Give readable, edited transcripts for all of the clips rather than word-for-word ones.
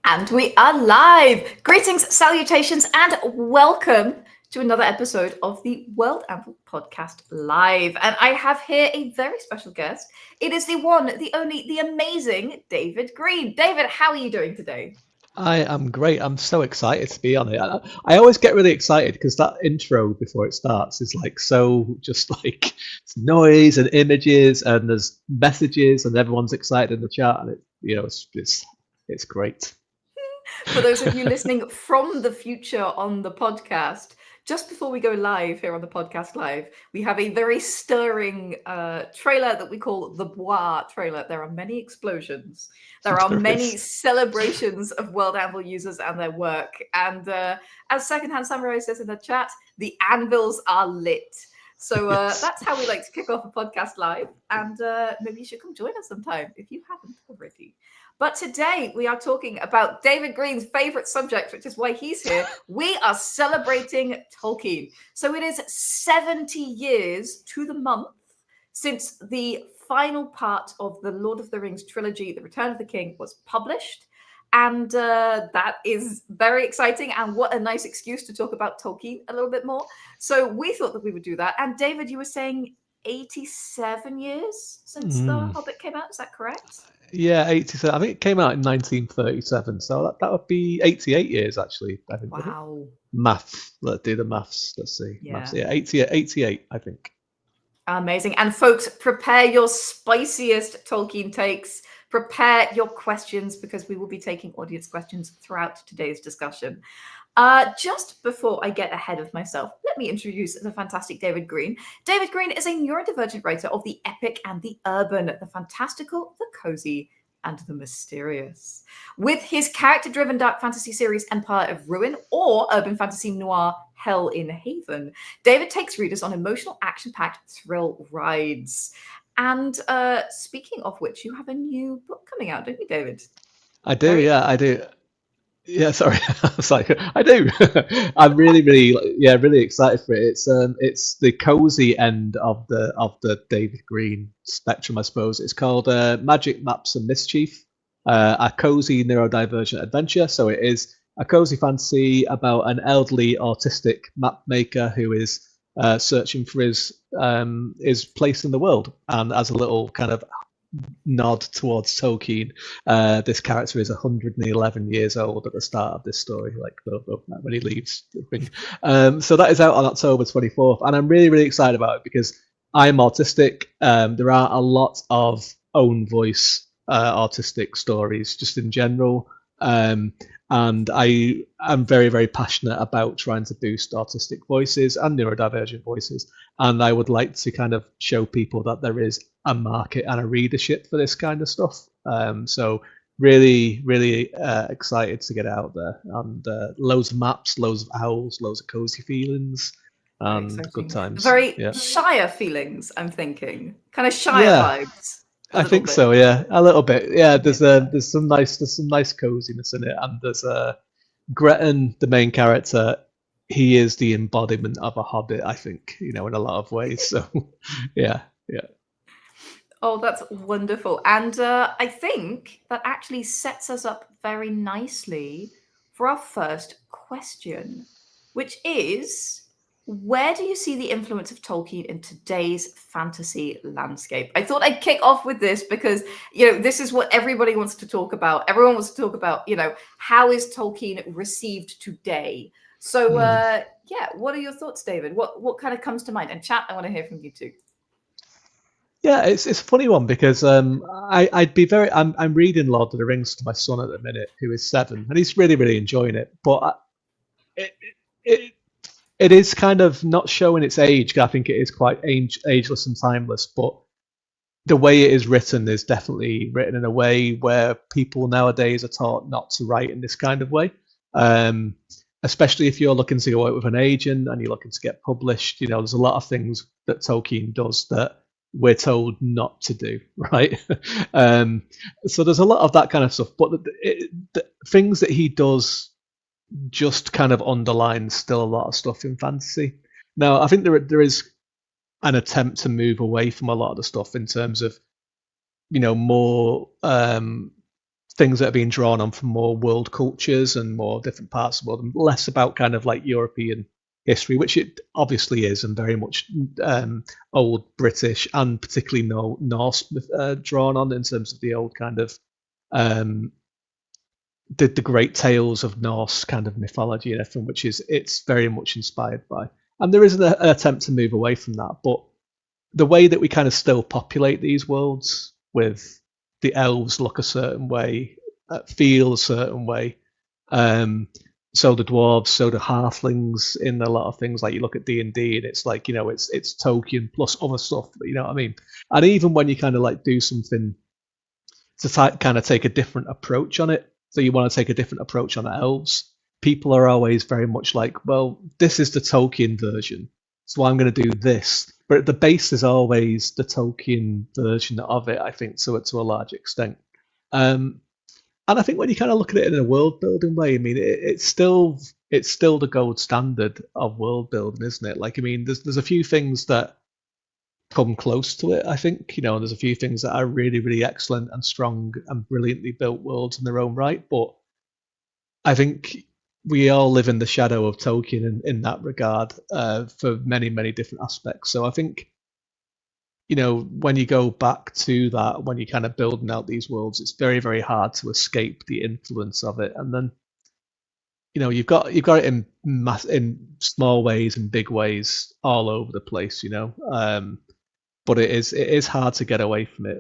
And we are live. Greetings, salutations, and welcome to another episode of the World Anvil Podcast Live. And I have here a very special guest. It is the one, the only, the amazing David Green. David, how are you doing today? I am great. I'm so excited to be on it. I always get really excited because that intro before it starts is like so just like it's noise and images and there's messages and everyone's excited in the chat and it's great. For those of you listening from the future on the podcast, just before we go live here on the podcast live, we have a very stirring trailer that we call the Bois trailer. There are many explosions. There are There many is. celebrations of World Anvil users and their work. And as Secondhand Samurai says in the chat, the anvils are lit. So Yes. that's how we like to kick off a podcast live. And maybe you should come join us sometime if you haven't already. But today we are talking about David Green's favorite subject, which is why he's here. We are celebrating Tolkien. So it is 70 years to the month since the final part of the Lord of the Rings trilogy, The Return of the King, was published. And that is very exciting. And what a nice excuse to talk about Tolkien a little bit more. So we thought that we would do that. And David, you were saying 87 years since The Hobbit came out. Is that correct? Yeah, 87. I think it came out in 1937, so that would be 88 years actually. I think. Wow. Math. Let's do the maths. Let's see. Yeah. Maths. Yeah, 88, I think. Amazing. And folks, prepare your spiciest Tolkien takes. Prepare your questions because we will be taking audience questions throughout today's discussion. Just before I get ahead of myself, let me introduce the fantastic David Green. David Green is a neurodivergent writer of the epic and the urban, the fantastical, the cozy, and the mysterious. With his character-driven dark fantasy series Empire of Ruin or urban fantasy noir Hell in Haven, David takes readers on emotional, action-packed thrill rides. And speaking of which, you have a new book coming out, don't you, David? I do. Yeah, I do. Yeah, sorry. I was like, I do. I'm really excited for it. It's the cozy end of the David Green spectrum, I suppose. It's called Magic Maps and Mischief, a cozy neurodivergent adventure. So it is a cozy fantasy about an elderly autistic map maker who is searching for his place in the world, and as a little kind of nod towards Tolkien, this character is 111 years old at the start of this story, like when he leaves. So that is out on October 24th, and I'm really excited about it because I'm autistic. There are a lot of own voice autistic stories just in general, and I am very passionate about trying to boost autistic voices and neurodivergent voices, and I would like to kind of show people that there is a market and a readership for this kind of stuff. So really excited to get out there, and loads of maps, loads of owls, loads of cozy feelings, and good times. Very Yeah. Shire feelings, I'm thinking. Kind of Shire Yeah, vibes. I think so. Yeah, a little bit. Yeah, there's some nice coziness in it, and there's Gretton, the main character. He is the embodiment of a hobbit, I think, in a lot of ways. So, yeah. Oh, that's wonderful. And I think that actually sets us up very nicely for our first question, which is, where do you see the influence of Tolkien in today's fantasy landscape? I thought I'd kick off with this because, this is what everybody wants to talk about. Everyone wants to talk about, how is Tolkien received today? So, what are your thoughts, David? What kind of comes to mind? And chat, I want to hear from you too. Yeah, it's a funny one because I'd be very. I'm reading Lord of the Rings to my son at the minute, who is 7, and he's really enjoying it. But it is kind of not showing its age. I think it is quite ageless and timeless. But the way it is written is definitely written in a way where people nowadays are taught not to write in this kind of way. Especially if you're looking to go out with an agent and you're looking to get published. There's a lot of things that Tolkien does that we're told not to do, right? So there's a lot of that kind of stuff, but the things that he does just kind of underlines still a lot of stuff in fantasy. Now, I think there is an attempt to move away from a lot of the stuff in terms of, more things that are being drawn on from more world cultures and more different parts of the world, and less about kind of like European history, which it obviously is, and very much old British and particularly Norse drawn on in terms of the old kind of um, the great tales of Norse kind of mythology and everything, which is it's very much inspired by. And there is an attempt to move away from that, but the way that we kind of still populate these worlds with the elves look a certain way, feel a certain way. Um, so the dwarves, so the halflings in a lot of things. Like you look at D&D, and it's like it's Tolkien plus other stuff. You know what I mean? And even when you kind of like do something to kind of take a different approach on it, so you want to take a different approach on the elves, people are always very much like, well, this is the Tolkien version, so I'm going to do this. But the base is always the Tolkien version of it, I think, to a large extent. And I think when you kind of look at it in a world building way, I mean, it's still the gold standard of world building, isn't it? Like, I mean, there's a few things that come close to it. I think there's a few things that are really, really excellent and strong and brilliantly built worlds in their own right. But I think we all live in the shadow of Tolkien in that regard for many, many different aspects. So I think when you go back to that, when you're kind of building out these worlds, it's very, very hard to escape the influence of it. And then, you've got it in small ways and big ways all over the place, but it is hard to get away from it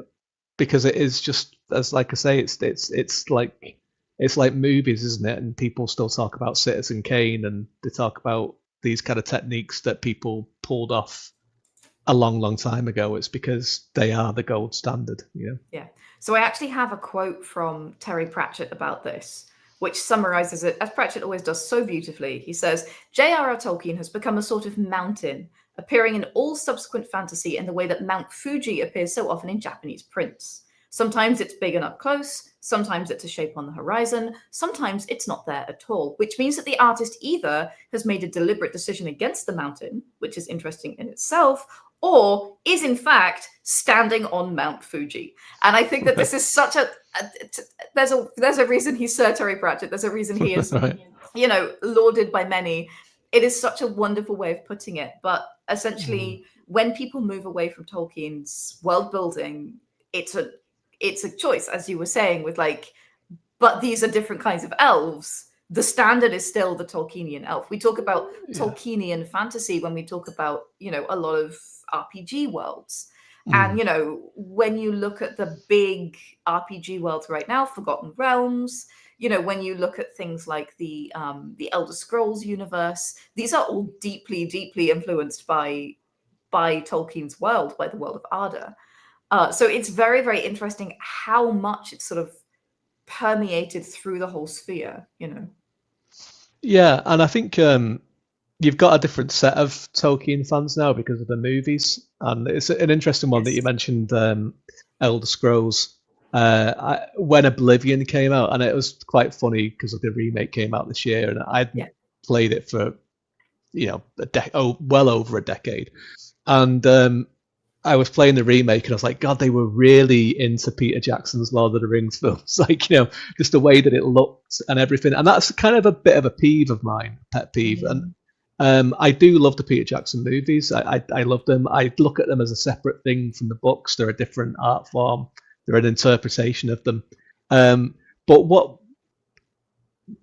because it is just, as like I say, it's like movies, isn't it? And people still talk about Citizen Kane, and they talk about these kind of techniques that people pulled off a long, long time ago. It's because they are the gold standard, Yeah. So I actually have a quote from Terry Pratchett about this, which summarizes it, as Pratchett always does so beautifully. He says, J.R.R. Tolkien has become a sort of mountain, appearing in all subsequent fantasy in the way that Mount Fuji appears so often in Japanese prints. Sometimes it's big and up close, sometimes it's a shape on the horizon, sometimes it's not there at all, which means that the artist either has made a deliberate decision against the mountain, which is interesting in itself, or is in fact standing on Mount Fuji. And I think that this is such there's a reason he's Sir Terry Pratchett. There's a reason he is, right. Lauded by many. It is such a wonderful way of putting it. But essentially, when people move away from Tolkien's world building, it's a choice, as you were saying, with but these are different kinds of elves. The standard is still the Tolkienian elf. We talk about Tolkienian fantasy when we talk about, a lot of RPG worlds. And, when you look at the big RPG worlds right now, Forgotten Realms, when you look at things like the Elder Scrolls universe, these are all deeply, deeply influenced by Tolkien's world, by the world of Arda. So it's very, very interesting how much it's sort of permeated through the whole sphere, Yeah, and I think you've got a different set of Tolkien fans now because of the movies, and it's an interesting one that you mentioned, Elder Scrolls. When Oblivion came out, and it was quite funny because the remake came out this year, and I'd played it for well over a decade, and I was playing the remake, and I was like, God, they were really into Peter Jackson's Lord of the Rings films, just the way that it looked and everything. And that's kind of a bit of a peeve of mine, pet peeve. And I do love the Peter Jackson movies. I love them. I look at them as a separate thing from the books. They're a different art form. They're an interpretation of them. But what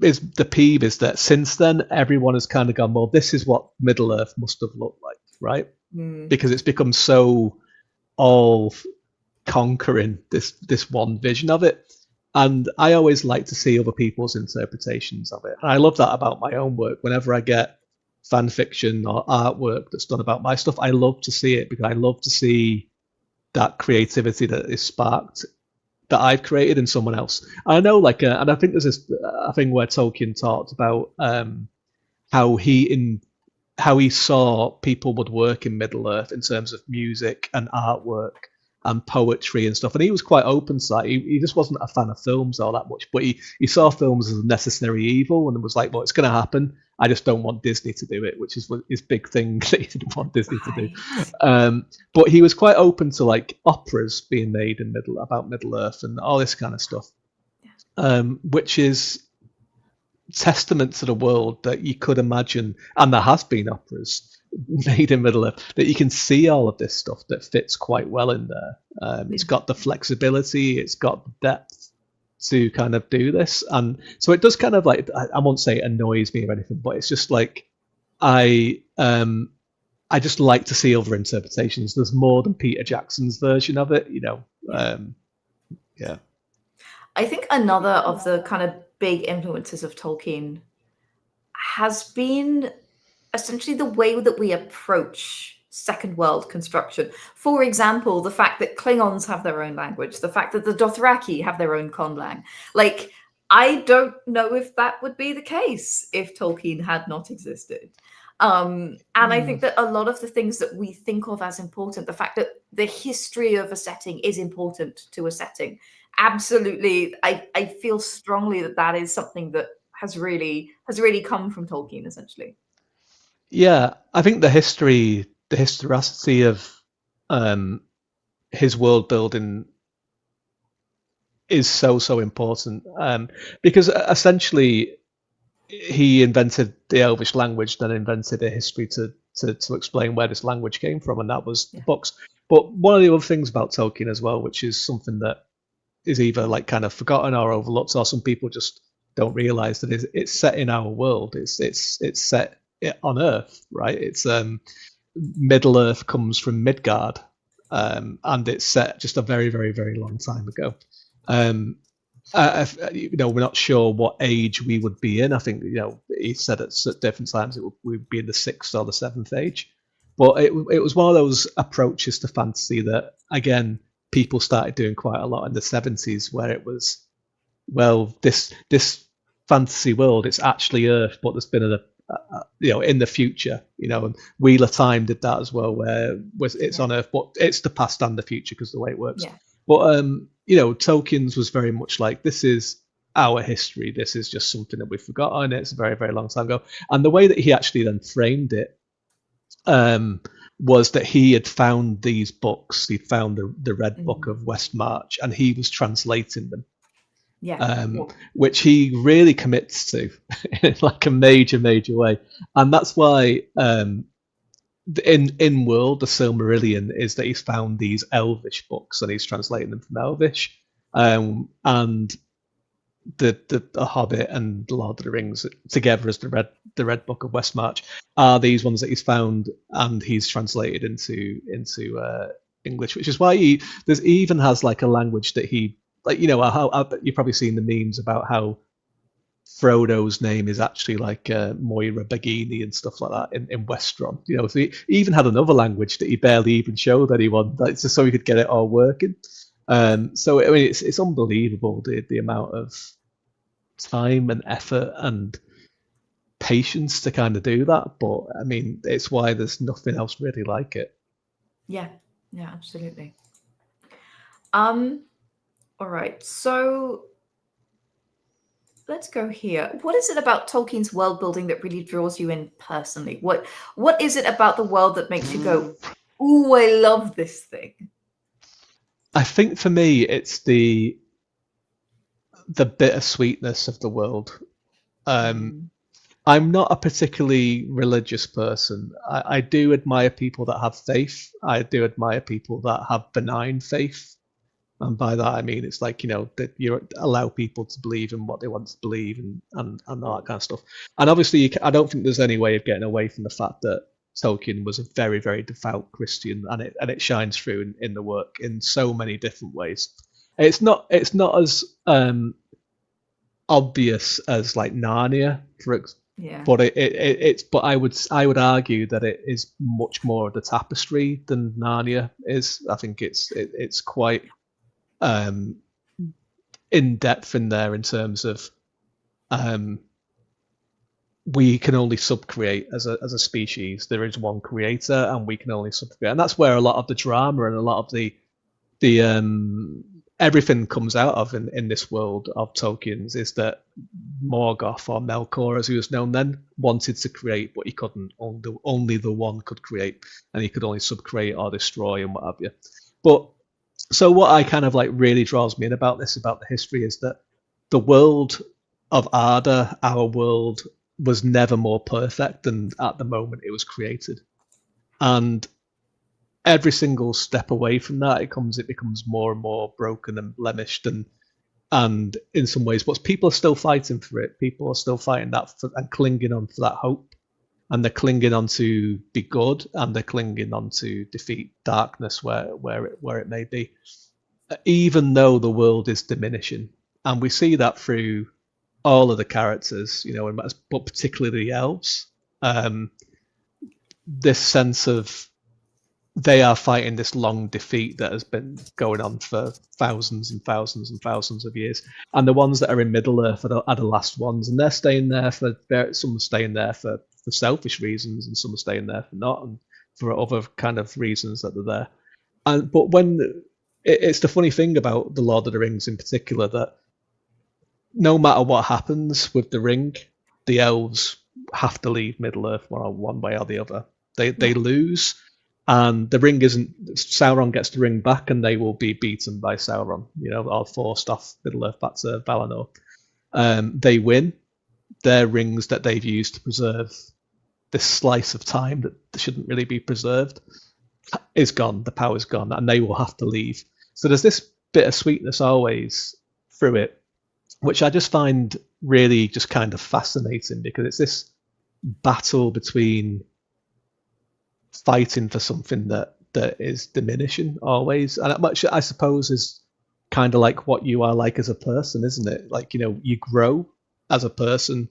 is the peeve is that since then, everyone has kind of gone, well, this is what Middle Earth must have looked like, right? Because it's become so all conquering this one vision of it. And I always like to see other people's interpretations of it. And I love that about my own work. Whenever I get fan fiction or artwork that's done about my stuff, I love to see it because I love to see that creativity that is sparked that I've created in someone else. And I know, and I think there's this thing where Tolkien talked about how he saw people would work in Middle Earth in terms of music and artwork and poetry and stuff. And he was quite open to that. He just wasn't a fan of films all that much, but he saw films as a necessary evil and was like, well, it's going to happen. I just don't want Disney to do it, which is his big thing that he didn't want Disney to do. But he was quite open to operas being made in about Middle Earth and all this kind of stuff. which is testament to the world that you could imagine, and there has been operas made in Middle Earth that you can see all of this stuff that fits quite well in there. It's got the flexibility, it's got the depth to kind of do this, and so it does kind of like, I won't say it annoys me or anything, but it's just like I just like to see other interpretations. There's more than Peter Jackson's version of it, you know. Yeah. I think another of the kind of big influences of Tolkien has been essentially the way that we approach second world construction. For example, the fact that Klingons have their own language, the fact that the Dothraki have their own conlang. Like, I don't know if that would be the case if Tolkien had not existed. And I think that a lot of the things that we think of as important, the fact that the history of a setting is important to a setting, absolutely, I feel strongly that that is something that has really come from Tolkien, essentially. Yeah, I think the historicity of his world building is so important, because essentially he invented the Elvish language, then invented a history to explain where this language came from, and that was the books. But one of the other things about Tolkien as well, which is something that is either like kind of forgotten or overlooked, or some people just don't realize, that it's set in our world. It's set on Earth, right? It's Middle Earth comes from Midgard, and it's set just a very, very, very long time ago. You know, we're not sure what age we would be in. I think, you know, he said at different times we'd be in the 6th or the 7th age. But it was one of those approaches to fantasy that, again, people started doing quite a lot in the 70s, where it was, well, this fantasy world, it's actually Earth, but there's been you know, in the future, you know, and Wheel of Time did that as well, where it's on Earth, but it's the past and the future because of the way it works. Yeah. But you know, Tolkien's was very much like, this is our history. This is just something that we've forgotten. It's a very, very long time ago. And the way that he actually then framed it was that he had found these books. He found the Red Book of Westmarch, and he was translating them. Yeah. Which he really commits to in like a major way. And that's why in World, the Silmarillion is that he's found these Elvish books and he's translating them from Elvish, and the Hobbit and Lord of the Rings together as the Red Book of Westmarch are these ones that he's found and he's translated into English, which is why he even has like a language that he, like, you know, how you've probably seen the memes about how Frodo's name is actually like Moira Bagini and stuff like that in Westron. You know, so he even had another language that he barely even showed anyone, like, just so he could get it all working. So I mean, it's unbelievable the amount of time and effort and patience to kind of do that. But I mean, it's why there's nothing else really like it. Yeah, absolutely. All right, so let's go here. What is it about Tolkien's world building that really draws you in personally? What is it about the world that makes you go, "Ooh, I love this thing"? I think for me, it's the bittersweetness of the world. I'm not a particularly religious person. I do admire people that have faith. I do admire people that have benign faith. And by that, I mean, it's like, you know, that you allow people to believe in what they want to believe and all that kind of stuff. And obviously, I don't think there's any way of getting away from the fact that Tolkien was a very, very devout Christian, and it shines through in the work in so many different ways. It's not as obvious as like Narnia, but but I would argue that it is much more of the tapestry than Narnia is. I think it's quite in depth in there in terms of we can only subcreate as a species. There is one creator, and we can only subcreate, and that's where a lot of the drama and a lot of the everything comes out of in this world of Tolkien's, is that Morgoth, or Melkor as he was known then, wanted to create, but he couldn't. Only the one could create, and he could only subcreate or destroy and what have you. But so what I kind of like really draws me in about the history is that the world of Arda, our world, was never more perfect than at the moment it was created. And every single step away from that, it becomes more and more broken and blemished, and in some ways, but people are still fighting for it. People are still fighting and clinging on for that hope, and they're clinging on to be good, and they're clinging on to defeat darkness where it may be, even though the world is diminishing. And we see that through all of the characters, but particularly the elves. This sense of they are fighting this long defeat that has been going on for thousands and thousands and thousands of years. And the ones that are in Middle Earth are the last ones, and they're staying there some are staying there for selfish reasons, and some are staying there for not, and for other kind of reasons that they're there. But it's the funny thing about the Lord of the Rings in particular, that no matter what happens with the ring, the elves have to leave Middle Earth one way or the other. They lose, and the ring isn't. Sauron gets the ring back, and they will be beaten by Sauron. Or forced off Middle Earth back to Valinor. They win. Their rings that they've used to preserve this slice of time that shouldn't really be preserved is gone. The power's gone, and they will have to leave. So there's this bit of sweetness always through it, which I just find really just kind of fascinating, because it's this battle between fighting for something that is diminishing always, and much I suppose is kind of like what you are like as a person, isn't it? Like, you grow as a person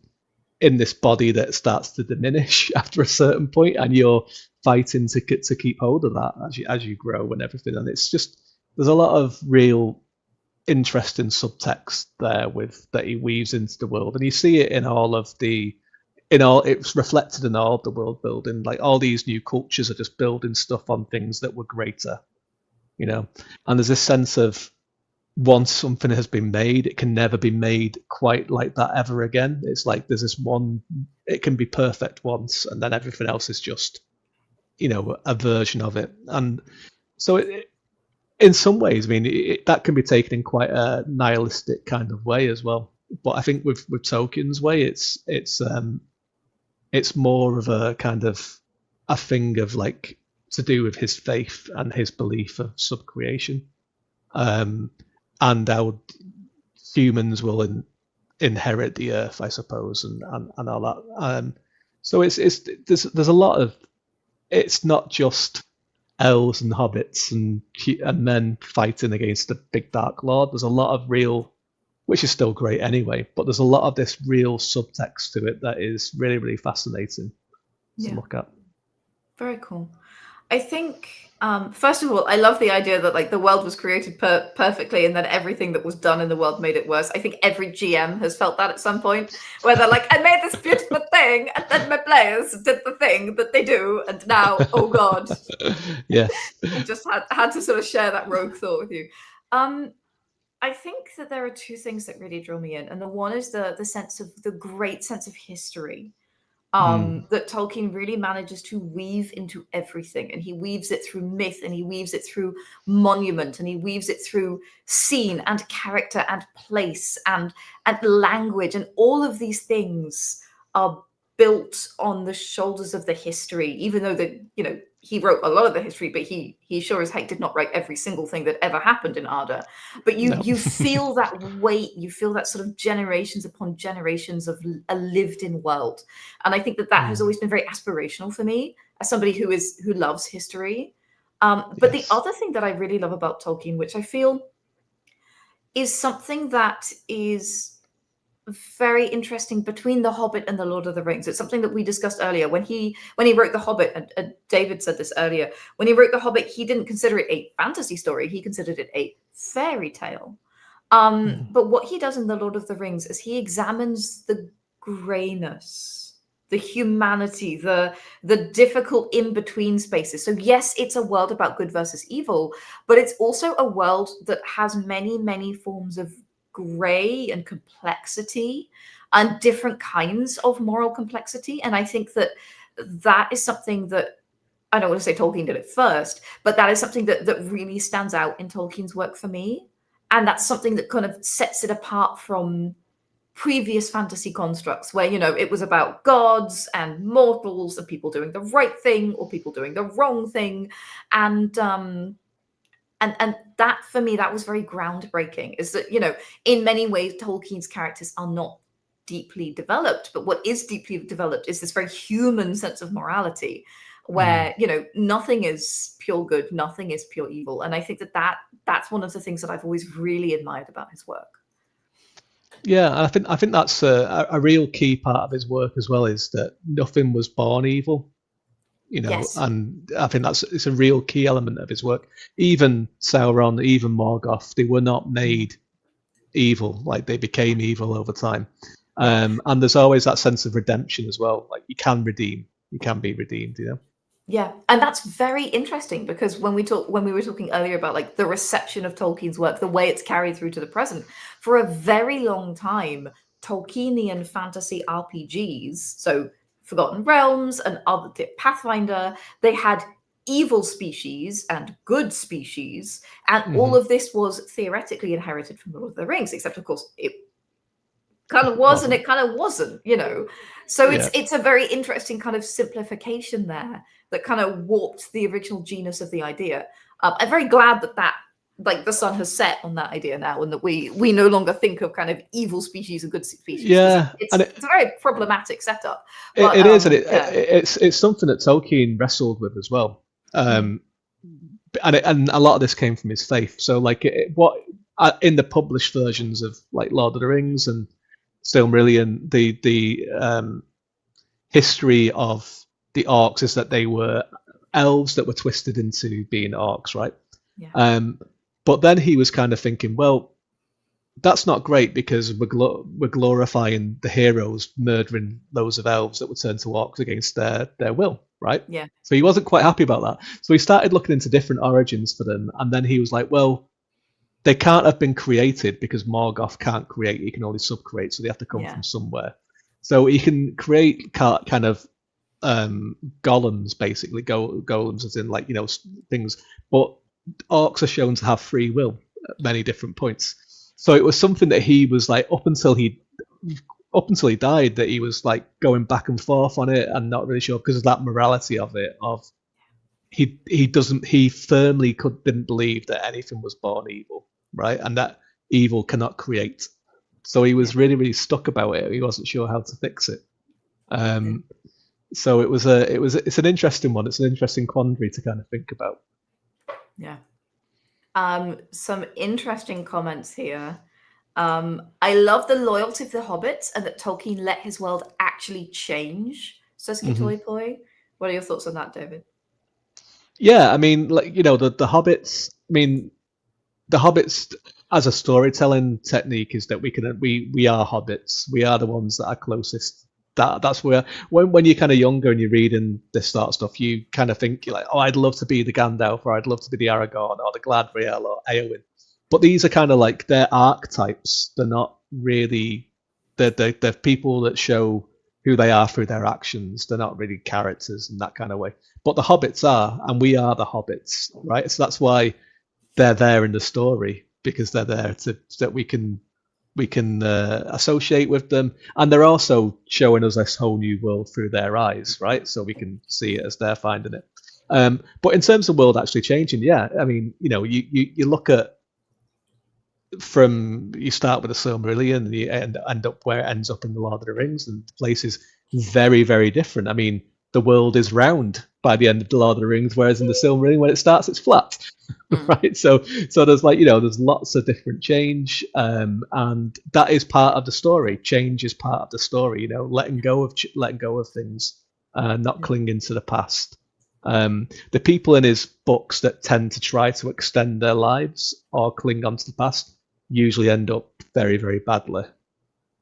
in this body that starts to diminish after a certain point, and you're fighting to keep hold of that as you grow and everything. And it's just, there's a lot of real interesting subtext there that he weaves into the world, and you see it it's reflected in all of the world building. Like, all these new cultures are just building stuff on things that were greater, and there's this sense of, once something has been made, it can never be made quite like that ever again. It's like there's this one, it can be perfect once, and then everything else is just, a version of it. And so in some ways, I mean, that can be taken in quite a nihilistic kind of way as well. But I think with Tolkien's way, it's more of a kind of a thing of, like, to do with his faith and his belief of subcreation. And how humans will inherit the earth, I suppose, and all that. So there's a lot of, it's not just elves and hobbits and men fighting against a big dark lord. There's a lot of real, which is still great anyway, but there's a lot of this real subtext to it that is really, really fascinating to look at. Very cool. I think, first of all, I love the idea that, like, the world was created perfectly, and then everything that was done in the world made it worse. I think every GM has felt that at some point, where they're like, I made this beautiful thing, and then my players did the thing that they do, and now, oh God. Yes. I just had to sort of share that rogue thought with you. I think that there are two things that really draw me in, and the one is the great sense of history that Tolkien really manages to weave into everything. And he weaves it through myth, and he weaves it through monument, and he weaves it through scene and character and place and language. And all of these things are built on the shoulders of the history, even though he wrote a lot of the history, but he sure as heck did not write every single thing that ever happened in Arda. But you feel that weight, you feel that sort of generations upon generations of a lived-in world. And I think that has always been very aspirational for me as somebody who loves history. But the other thing that I really love about Tolkien, which I feel is something that is very interesting between The Hobbit and The Lord of the Rings. It's something that we discussed earlier. When he wrote The Hobbit, and David said this earlier, when he wrote The Hobbit, he didn't consider it a fantasy story. He considered it a fairy tale. But what he does in The Lord of the Rings is he examines the grayness, the humanity, the difficult in-between spaces. So yes, it's a world about good versus evil, but it's also a world that has many, many forms of gray and complexity and different kinds of moral complexity. And I think that is something that, I don't want to say Tolkien did it first, but that is something that really stands out in Tolkien's work for me. and that's something that kind of sets it apart from previous fantasy constructs where, it was about gods and mortals and people doing the right thing or people doing the wrong thing. And that, for me, that was very groundbreaking, is that, in many ways Tolkien's characters are not deeply developed, but what is deeply developed is this very human sense of morality where, nothing is pure good, nothing is pure evil. And I think that's one of the things that I've always really admired about his work. Yeah, and I think that's a real key part of his work as well, is that nothing was born evil. Yes. And I think it's a real key element of his work. Even Sauron, even Morgoth, they were not made evil; like they became evil over time. And there's always that sense of redemption as well. Like you can be redeemed. Yeah, and that's very interesting because when we were talking earlier about like the reception of Tolkien's work, the way it's carried through to the present, for a very long time, Tolkienian fantasy RPGs, so Forgotten Realms and other Pathfinder, they had evil species and good species, and all of this was theoretically inherited from the Lord of the Rings, except of course it kind of was and it kind of wasn't, So it's a very interesting kind of simplification there that kind of warped the original genius of the idea. I'm very glad that like the sun has set on that idea now, and that we no longer think of kind of evil species and good species. Yeah, it's a very problematic setup. But, it is, and it's something that Tolkien wrestled with as well. And a lot of this came from his faith. So like in the published versions of like Lord of the Rings and Silmarillion, the history of the orcs is that they were elves that were twisted into being orcs, right? Yeah. But then he was kind of thinking, well, that's not great because we're glorifying the heroes murdering loads of elves that would turn to orcs against their will, right? Yeah. So he wasn't quite happy about that. So he started looking into different origins for them, and then he was like, well, they can't have been created because Morgoth can't create; he can only subcreate, so they have to come from somewhere. So he can create kind of golems, basically golems, as in like things, but orcs are shown to have free will at many different points. So it was something that he was like up until he died, that he was like going back and forth on it and not really sure because of that morality of it. He firmly didn't believe that anything was born evil, right, and that evil cannot create. So he was really, really stuck about it. He wasn't sure how to fix it. So it's an interesting one. It's an interesting quandary to kind of think about. Yeah. Some interesting comments here. I love the loyalty of the hobbits and that Tolkien let his world actually change, says Kitoy Poi. What are your thoughts on that, David? Yeah, I mean, like, the hobbits. I mean, the hobbits as a storytelling technique is that we are hobbits. We are the ones that are closest. That's where when you're kind of younger and you're reading this sort of stuff, you kind of think you're like, oh, I'd love to be the Gandalf, or I'd love to be the Aragorn, or the Galadriel, or Eowyn. But these are kind of like, they're archetypes. They're not really. They're people that show who they are through their actions. They're not really characters in that kind of way. But the hobbits are, and we are the hobbits, right? So that's why they're there in the story, because they're there so that we can associate with them, and they're also showing us this whole new world through their eyes, right? So we can see it as they're finding it. But in terms of the world actually changing, yeah, I mean, you look at, you start with the Silmarillion and you end up where it ends up in the Lord of the Rings, and the place is very, very different. I mean, the world is round by the end of the Lord of the Rings, whereas in the Silmarillion, when it starts, it's flat. Right, so there's there's lots of different change, and that is part of the story. Change is part of the story. Letting go of things, not clinging to the past. The people in his books that tend to try to extend their lives or cling on to the past usually end up very, very badly.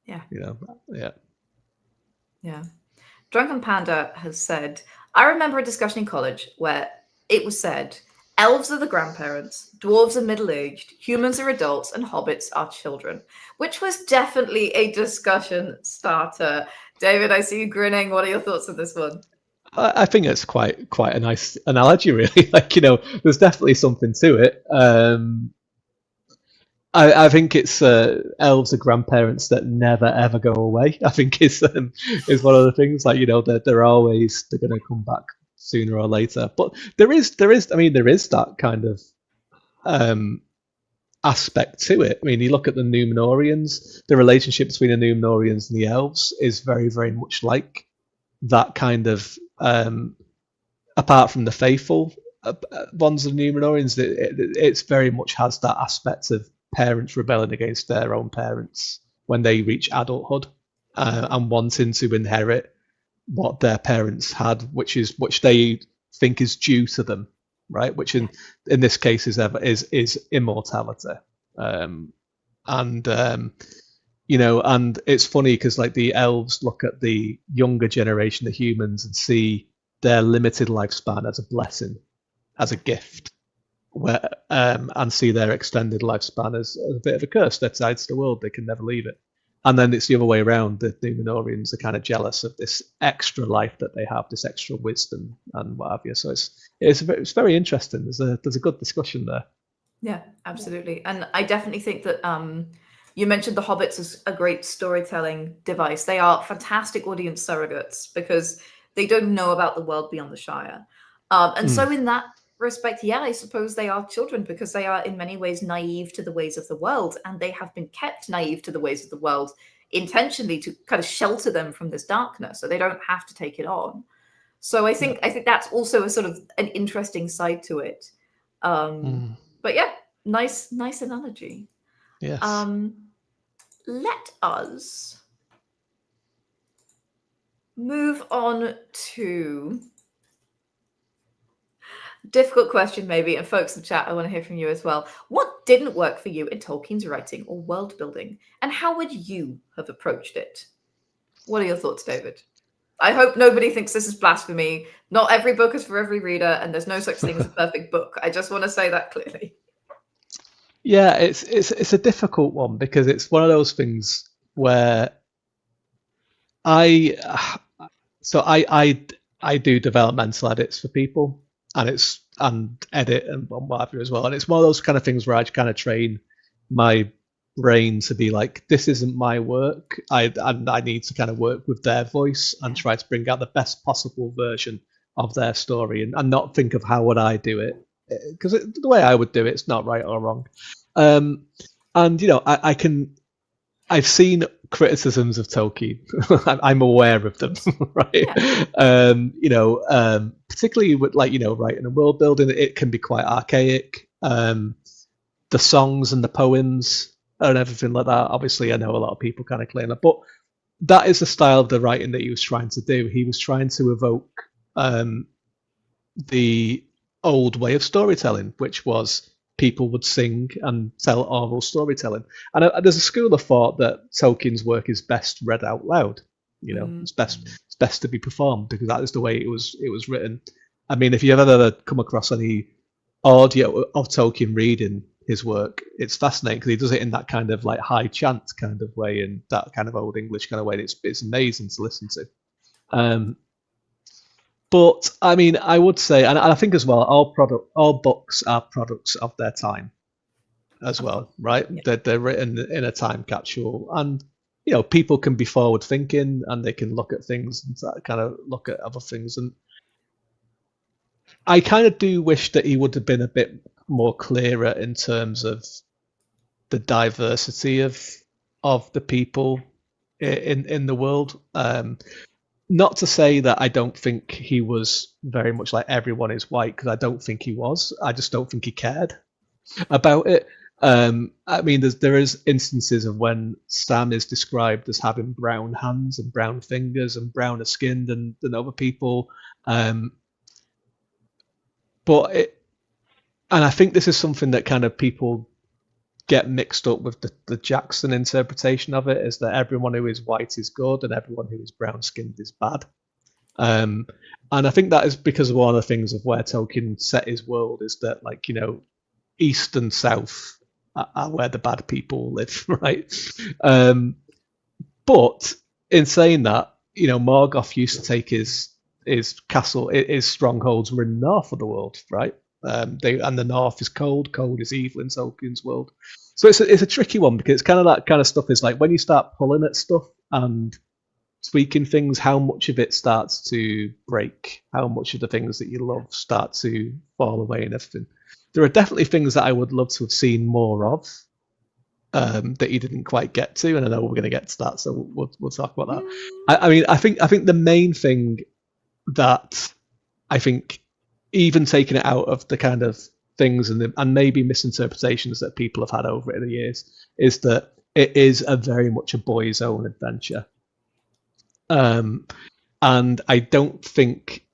Yeah. Yeah. Drunken Panda has said, I remember a discussion in college where it was said, elves are the grandparents, dwarves are middle-aged, humans are adults, and hobbits are children, which was definitely a discussion starter. David, I see you grinning. What are your thoughts on this one? I think it's quite a nice analogy, really. Like, there's definitely something to it. I think it's elves are grandparents that never ever go away. I think is one of the things, like, they're going to come back sooner or later. But there is that kind of um, aspect to it. I mean, you look at the Númenóreans, the relationship between the Númenóreans and the elves is very, very much like that kind of, apart from the faithful ones of the Númenóreans, it's very much has that aspect of parents rebelling against their own parents when they reach adulthood, and wanting to inherit what their parents had, which they think is due to them, right? Which in this case is immortality. And and it's funny because, like, the elves look at the younger generation, the humans, and see their limited lifespan as a blessing, as a gift, where and see their extended lifespan as a bit of a curse. They're tied to the world; they can never leave it. And then it's the other way around. The Númenóreans are kind of jealous of this extra life that they have, this extra wisdom and what have you. So it's very interesting. There's a good discussion there. Yeah, absolutely. And I definitely think that you mentioned the hobbits as a great storytelling device. They are fantastic audience surrogates because they don't know about the world beyond the Shire. And so in that respect, yeah, I suppose they are children because they are in many ways naive to the ways of the world, and they have been kept naive to the ways of the world intentionally to kind of shelter them from this darkness, so they don't have to take it on. So I think that's also a sort of an interesting side to it. But yeah, nice analogy. Yes. Let us move on to difficult question, maybe, and folks in the chat, I want to hear from you as well. What didn't work for you in Tolkien's writing or world building, and how would you have approached it? What are your thoughts, David? I hope nobody thinks this is blasphemy. Not every book is for every reader, and there's no such thing as a perfect book. I just want to say that clearly. Yeah, it's a difficult one because it's one of those things where I do developmental edits for people, and edit and whatever as well. And it's one of those kind of things where I kind of train my brain to be like, this isn't my work. I need to kind of work with their voice and try to bring out the best possible version of their story, and not think of how would I do it, because the way I would do it's not right or wrong. And I've seen criticisms of Tolkien. I'm aware of them, right? Yeah. Particularly with, like, writing and world building, it can be quite archaic. The songs and the poems and everything like that. Obviously, I know a lot of people kind of claim that, but that is the style of the writing that he was trying to do. He was trying to evoke the old way of storytelling, which was people would sing and tell oral storytelling. And there's a school of thought that Tolkien's work is best read out loud. It's best to be performed because that is the way it was written. I mean, if you've ever come across any audio of Tolkien reading his work, it's fascinating because he does it in that kind of like high chant kind of way, and that kind of old English kind of way. And it's amazing to listen to. But I mean, I would say, and I think as well, all books are products of their time, as well, right? Yeah. They're written in a time capsule, and people can be forward thinking, and they can look at things and kind of look at other things. And I kind of do wish that he would have been a bit more clearer in terms of the diversity of the people in the world. Not to say that I don't think he was very much like everyone is white, because I don't think he was. I just don't think he cared about it. I mean, there is instances of when Sam is described as having brown hands and brown fingers and browner skinned than other people. And I think this is something that kind of people get mixed up with the Jackson interpretation of it, is that everyone who is white is good and everyone who is brown skinned is bad. And I think that is because of one of the things of where Tolkien set his world, is that, like, East and South are where the bad people live, right? But in saying that, Morgoth used to take his castle, his strongholds were in the north of the world, right? And the North is cold. Cold is evil in Tolkien's world. So it's a tricky one, because it's kind of that kind of stuff is like when you start pulling at stuff and tweaking things, how much of it starts to break, how much of the things that you love start to fall away and everything. There are definitely things that I would love to have seen more of, that you didn't quite get to, and I know we're going to get to that, so we'll talk about that. I mean, I think the main thing that I think, even taking it out of the kind of things and maybe misinterpretations that people have had over it in the years, is that it is a very much a boy's own adventure. And I don't think,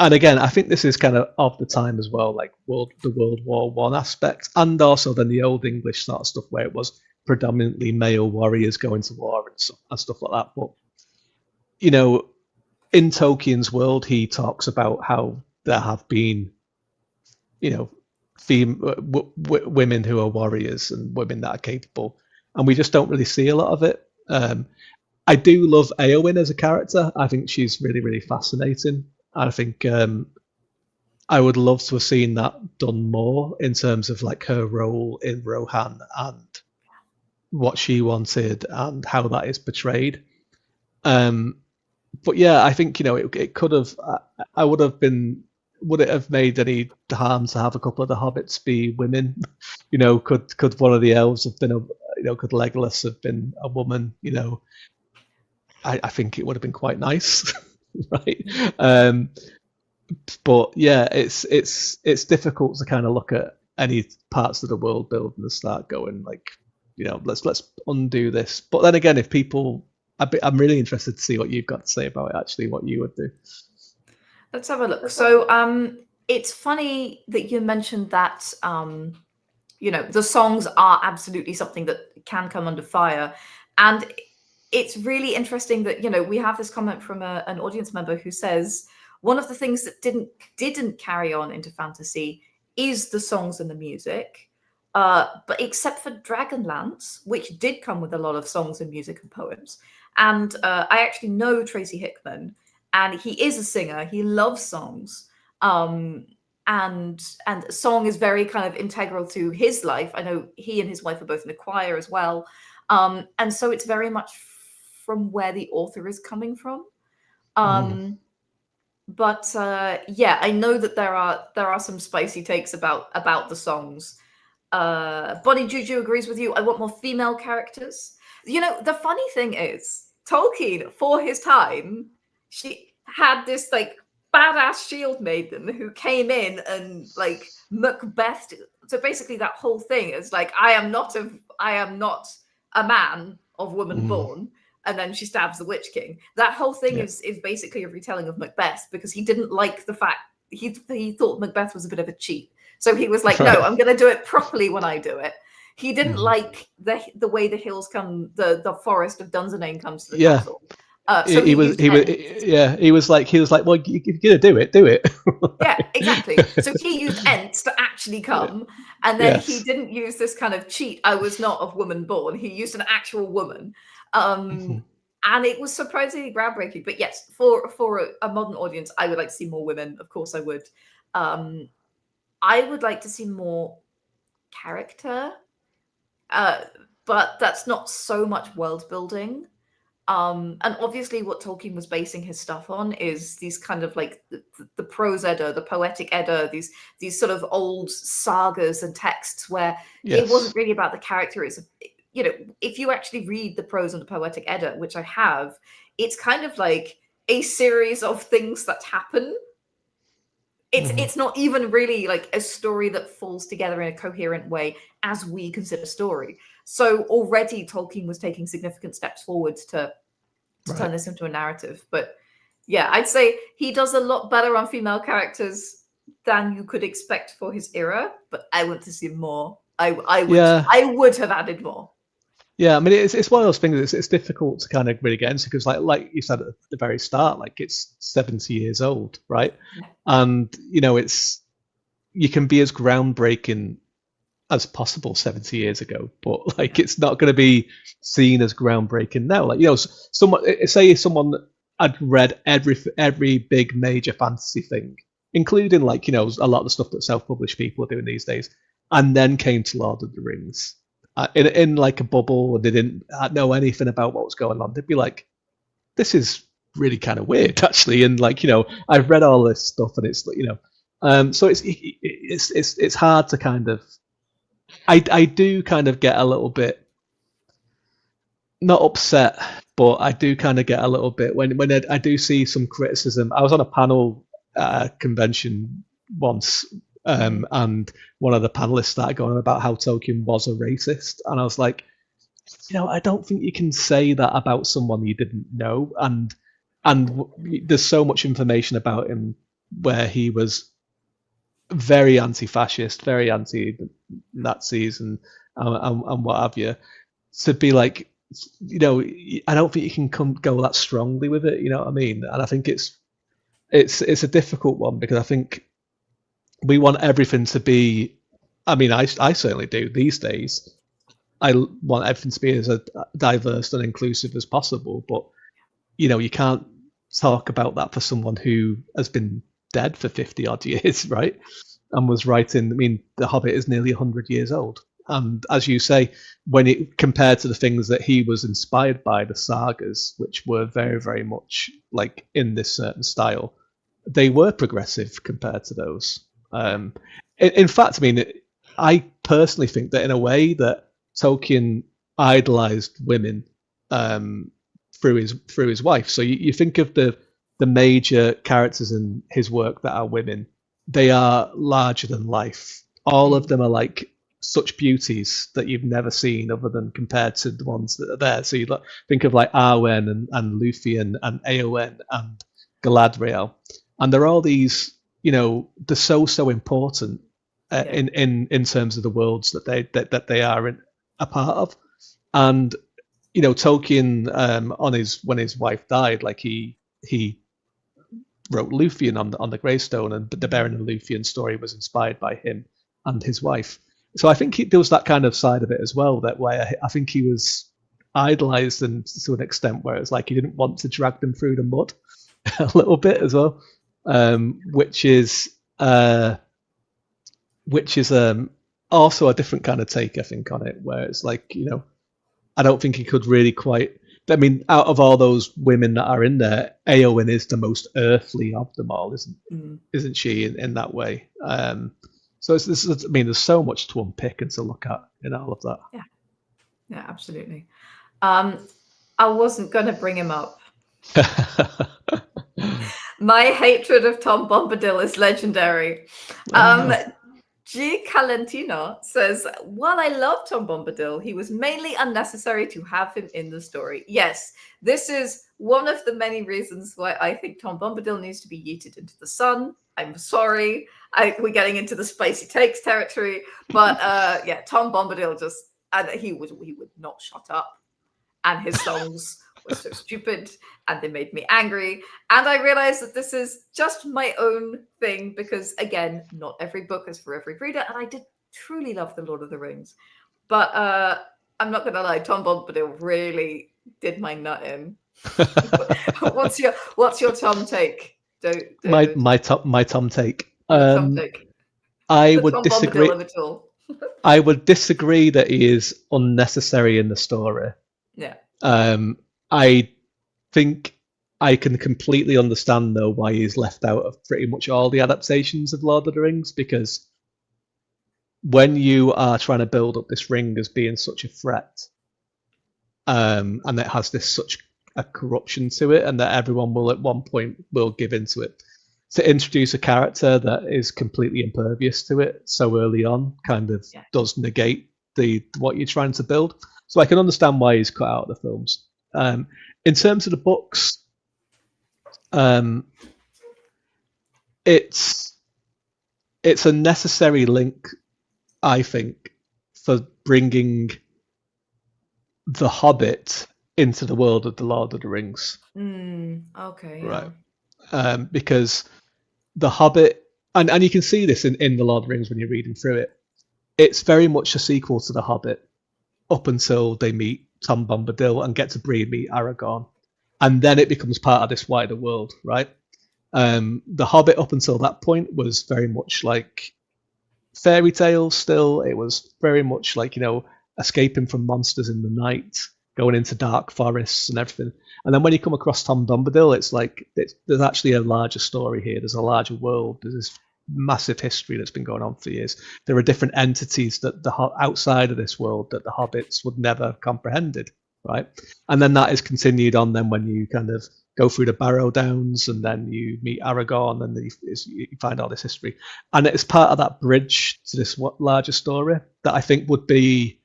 and again, I think this is kind of the time as well, like the World War One aspect, and also then the Old English sort of stuff where it was predominantly male warriors going to war and stuff like that. But you know, in Tolkien's world, he talks about how there have been, you know, women who are warriors and women that are capable, and we just don't really see a lot of it. I do love Eowyn as a character. I think she's really, really fascinating. I think I would love to have seen that done more in terms of like her role in Rohan and what she wanted and how that is portrayed. But yeah, I think, you know, it could have. I would have been. Would it have made any harm to have a couple of the hobbits be women? You know, could one of the elves have been could Legolas have been a woman? You know, I think it would have been quite nice, right? But yeah, it's difficult to kind of look at any parts of the world building and start going like, you know, let's undo this. But then again, if people, I'm really interested to see what you've got to say about it. Actually, what you would do. Let's have a look. So it's funny that you mentioned that you know, the songs are absolutely something that can come under fire, and it's really interesting that, you know, we have this comment from an audience member who says one of the things that didn't carry on into fantasy is the songs and the music, but except for Dragonlance, which did come with a lot of songs and music and poems. And I actually know Tracy Hickman, and he is a singer. He loves songs, and song is very kind of integral to his life. I know he and his wife are both in a choir as well, and so it's very much from where the author is coming from. But yeah, I know that there are some spicy takes about the songs. Bonnie Juju agrees with you. I want more female characters. You know, the funny thing is, Tolkien, for his time, she had this like badass shield maiden who came in and like Macbeth. So basically, that whole thing is like, I am not a man of woman born. And then she stabs the Witch King. That whole thing is basically a retelling of Macbeth, because he didn't like the fact he thought Macbeth was a bit of a cheat. So he was like, no, I'm going to do it properly when I do it. He didn't like the way the hills come, the forest of Dunsinane comes to the castle. So he was like, well, you're gonna do it. Yeah, exactly. So he used Ents to actually come, and then he didn't use this kind of cheat. I was not of woman born. He used an actual woman. And it was surprisingly groundbreaking. But yes, for a modern audience, I would like to see more women. Of course, I would. I would like to see more character, but that's not so much world building. And obviously, what Tolkien was basing his stuff on is these kind of like the prose Edda, the poetic Edda, these sort of old sagas and texts where it wasn't really about the characters. You know, if you actually read the prose and the poetic Edda, which I have, it's kind of like a series of things that happen. It's not even really like a story that falls together in a coherent way as we consider story. So already Tolkien was taking significant steps forward to turn this into a narrative. But yeah, I'd say he does a lot better on female characters than you could expect for his era. But I want to see more. I would have added more. Yeah, I mean, it's one of those things. It's difficult to kind of really get into, because, like you said at the very start, like it's 70 years old, right? Yeah. And you know, you can be as groundbreaking as possible 70 years ago, but like it's not going to be seen as groundbreaking now. Like, you know, someone had read every big major fantasy thing, including like a lot of the stuff that self-published people are doing these days, and then came to Lord of the Rings in like a bubble, and they didn't know anything about what was going on, they'd be like, "This is really kind of weird, actually." And like I've read all this stuff, and it's so it's hard to kind of. I do kind of get a little bit not upset, but I do kind of get a little bit when I do see some criticism. I was on a panel convention once, and one of the panelists started going on about how Tolkien was a racist, and I was like, I don't think you can say that about someone you didn't know, and there's so much information about him where he was very anti-fascist, very anti-Nazis, and what have you. To be like, I don't think you can go that strongly with it. You know what I mean? And I think it's a difficult one, because I think we want everything to be. I mean, I certainly do these days. I want everything to be as diverse and inclusive as possible, but you can't talk about that for someone who has been dead for 50 odd years, right? And was writing. I mean, The Hobbit is nearly 100 years old, and as you say, when it compared to the things that he was inspired by, the sagas, which were very, very much like in this certain style, they were progressive compared to those. In fact, I mean, I personally think that in a way that Tolkien idolized women through his wife. So you think of the major characters in his work that are women, they are larger than life. All of them are like such beauties that you've never seen other than compared to the ones that are there. So you think of like Arwen and Luthien and Eowyn and Galadriel, and they're all these, they're so important in terms of the worlds that they are a part of. And Tolkien, when his wife died, like he wrote Luthien on the gravestone, and the Beren and Luthien story was inspired by him and his wife. So I think there was that kind of side of it as well, that way I think he was idolized, and to an extent where it's like he didn't want to drag them through the mud a little bit as well, which is also a different kind of take, I think, on it, where it's like, I don't think he could really quite. I mean, out of all those women that are in there, Eowyn is the most earthly of them all, isn't she? In that way. So I mean, there's so much to unpick and to look at in all of that. Yeah, absolutely. I wasn't going to bring him up. My hatred of Tom Bombadil is legendary. G. Calentina says, while I love Tom Bombadil, he was mainly unnecessary to have him in the story. Yes, this is one of the many reasons why I think Tom Bombadil needs to be yeeted into the sun. I'm sorry. We're getting into the spicy takes territory. But yeah, Tom Bombadil he would not shut up. And his songs were so stupid, and they made me angry. And I realized that this is just my own thing, because again, not every book is for every reader, and I did truly love The Lord of the Rings. But I'm not gonna lie, Tom Bombadil really did my nut in. What's your Tom take? My Tom take. Tom take. I would disagree. I would disagree that he is unnecessary in the story. Yeah. I think I can completely understand, though, why he's left out of pretty much all the adaptations of Lord of the Rings, because when you are trying to build up this ring as being such a threat, and it has such a corruption to it, and that everyone will at one point will give into it, to introduce a character that is completely impervious to it so early on kind of does negate what you're trying to build. So I can understand why he's cut out of the films. In terms of the books, it's a necessary link, I think, for bringing the Hobbit into the world of the Lord of the Rings. Okay. Right. Because the Hobbit, and you can see this in the Lord of the Rings when you're reading through it, it's very much a sequel to the Hobbit up until they meet Tom Bombadil and get to meet Aragorn, and then it becomes part of this wider world, right? The Hobbit up until that point was very much like fairy tales still. It was very much like, escaping from monsters in the night, going into dark forests and everything. And then when you come across Tom Bombadil, it's like there's actually a larger story here. There's a larger world. There's this massive history that's been going on for years. There are different entities that outside of this world that the hobbits would never have comprehended, right? And then that is continued on then when you kind of go through the Barrow Downs and then you meet Aragorn and you find all this history. And it's part of that bridge to this larger story that I think would be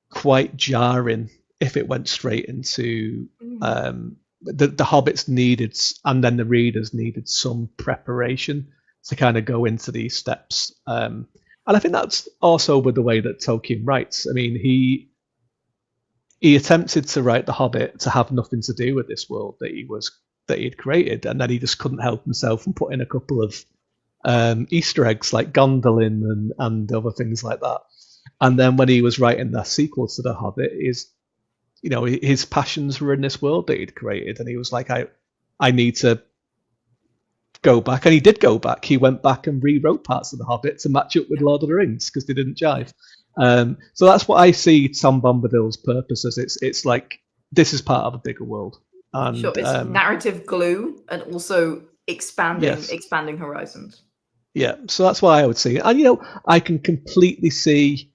quite jarring if it went straight into the hobbits needed, and then the readers needed some preparation to kind of go into these steps. And I think that's also with the way that Tolkien writes. I mean, he attempted to write The Hobbit to have nothing to do with this world that he'd created, and then he just couldn't help himself and put in a couple of Easter eggs like Gondolin and other things like that. And then when he was writing the sequel to The Hobbit, his passions were in this world that he'd created, and he was like, I need to go back. And he did go back. He went back and rewrote parts of The Hobbit to match up with Lord of the Rings because they didn't jive. So that's what I see Tom Bombadil's purpose as. It's like this is part of a bigger world. And, sure, it's narrative glue and also expanding horizons. Yeah, so that's why I would see it. And I can completely see